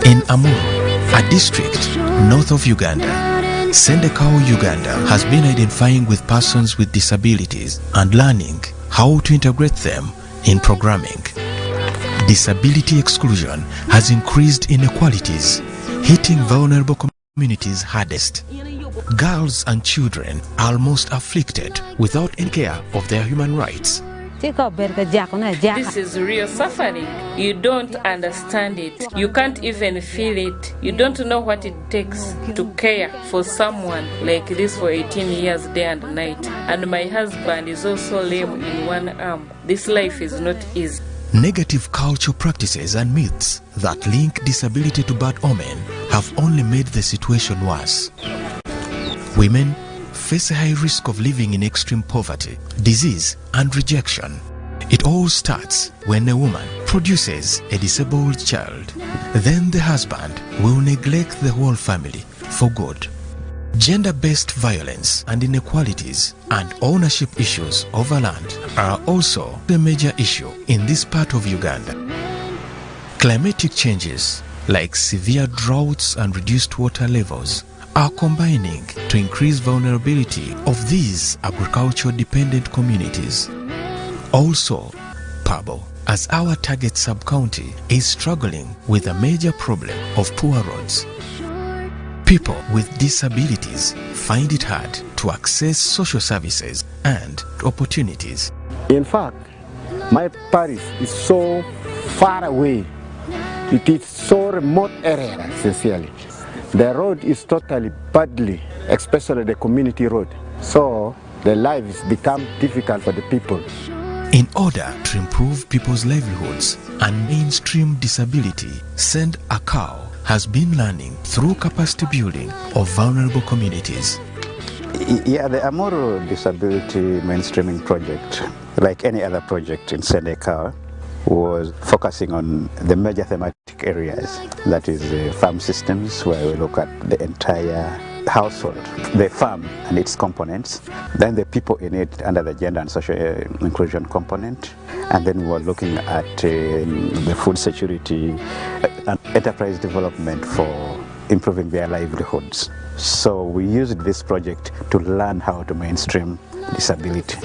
In Amuru, a district north of Uganda, Sendekao Uganda has been identifying with persons with disabilities and learning how to integrate them in programming. Disability exclusion has increased inequalities, hitting vulnerable communities hardest. Girls and children are most afflicted without any care of their human rights. This is real suffering. You don't understand it. You can't even feel it. You don't know what it takes to care for someone like this for 18 years day and night. And my husband is also lame in one arm. This life is not easy. Negative cultural practices and myths that link disability to bad omen have only made the situation worse. Women face a high risk of living in extreme poverty, disease, and rejection. It all starts when a woman produces a disabled child. Then the husband will neglect the whole family for good. Gender-based violence and inequalities and ownership issues over land are also a major issue in this part of Uganda. Climatic changes like severe droughts and reduced water levels are combining to increase vulnerability of these agriculture-dependent communities. Also, Pabo, as our target sub-county, is struggling with a major problem of poor roads. People with disabilities find it hard to access social services and opportunities. In fact, my parish is so far away. It is so remote area, sincerely. The road is totally badly, especially the community road. So the lives become difficult for the people. In order to improve people's livelihoods and mainstream disability, Send a Cow has been learning through capacity building of vulnerable communities. Yeah, the Amuru Disability Mainstreaming Project, like any other project in Sendekao, was focusing on the major thematic areas, that is farm systems, where we look at the entire household, the farm and its components, then the people in it under the gender and social inclusion component, and then we were looking at the food security and enterprise development for improving their livelihoods. So we used this project to learn how to mainstream disability.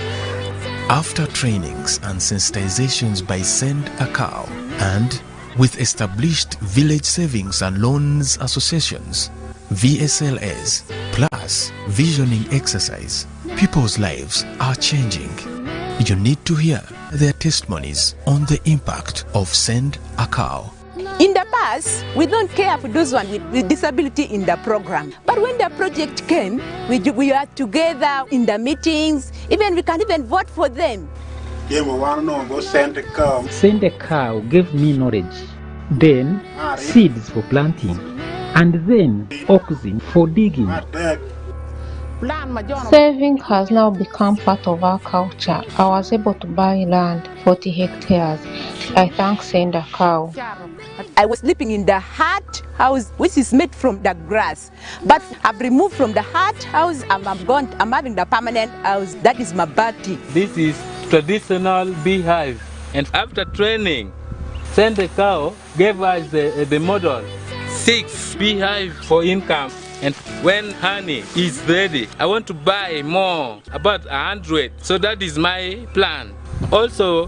After trainings and sensitizations by Send a Cow and with established village savings and loans associations, VSLS, plus visioning exercise, people's lives are changing. You need to hear their testimonies on the impact of Send a Cow. In the past, we don't care for those one with disability in the program. But when the project came, we are together in the meetings, we can even vote for them. Send a Cow gave me knowledge, then seeds for planting, and then oxen for digging. Saving has now become part of our culture. I was able to buy land, 40 hectares. I thank Send a Cow. I was sleeping in the hut house, which is made from the grass. But I've removed from the hut house, I'm having the permanent house, that is my body. This is traditional beehive. And after training, Send a Cow gave us the model, 6 beehive for income. And when honey is ready, I want to buy more, about 100. So that is my plan. Also,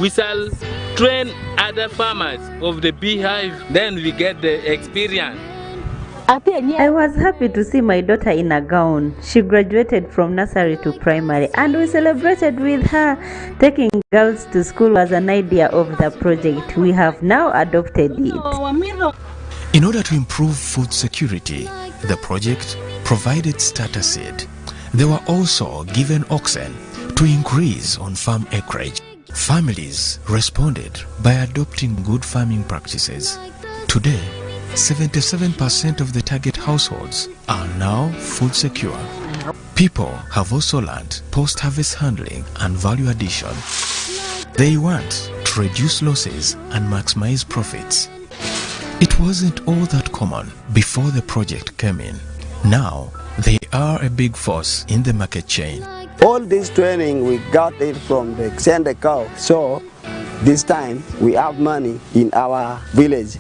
we shall train other farmers of the beehive, then we get the experience. I was happy to see my daughter in a gown. She graduated from nursery to primary, and we celebrated with her. Taking girls to school was an idea of the project. We have now adopted it. In order to improve food security, the project provided starter seed. They were also given oxen to increase on farm acreage. Families responded by adopting good farming practices. Today, 77% of the target households are now food secure. People have also learned post-harvest handling and value addition. They want to reduce losses and maximize profits. It wasn't all that common before the project came in. Now, they are a big force in the market chain. All this training we got it from the Send a Cow. So this time we have money in our village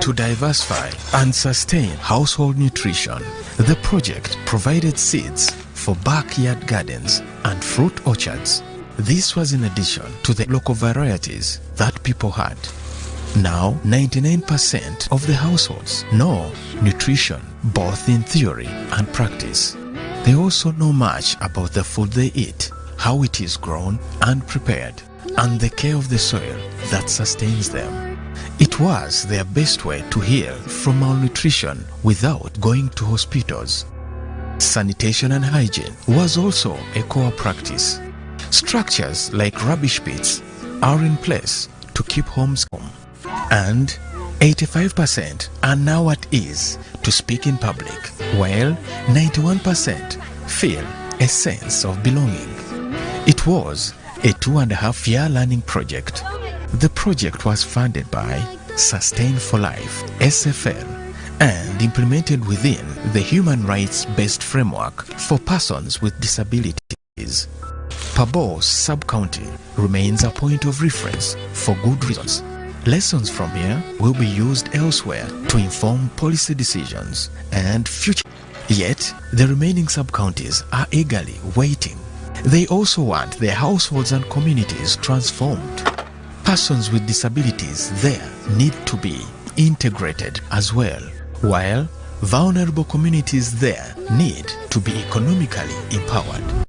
To diversify and sustain household nutrition, the project provided seeds for backyard gardens and fruit orchards. This was in addition to the local varieties that people had. Now, 99% of the households know nutrition, both in theory and practice. They also know much about the food they eat, how it is grown and prepared, and the care of the soil that sustains them. It was their best way to heal from malnutrition without going to hospitals. Sanitation and hygiene was also a core practice. Structures like rubbish pits are in place to keep homes home. And 85% are now at ease to speak in public, while 91% feel a sense of belonging. It was a 2.5-year learning project. The project was funded by Sustain for Life, SFL, and implemented within the Human Rights-Based Framework for Persons with Disabilities. Pabos Sub-County remains a point of reference for good reasons. Lessons from here will be used elsewhere to inform policy decisions and future. Yet, the remaining sub-counties are eagerly waiting. They also want their households and communities transformed. Persons with disabilities there need to be integrated as well, while vulnerable communities there need to be economically empowered.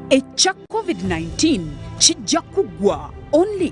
Echa COVID-19 kijja kuggwa only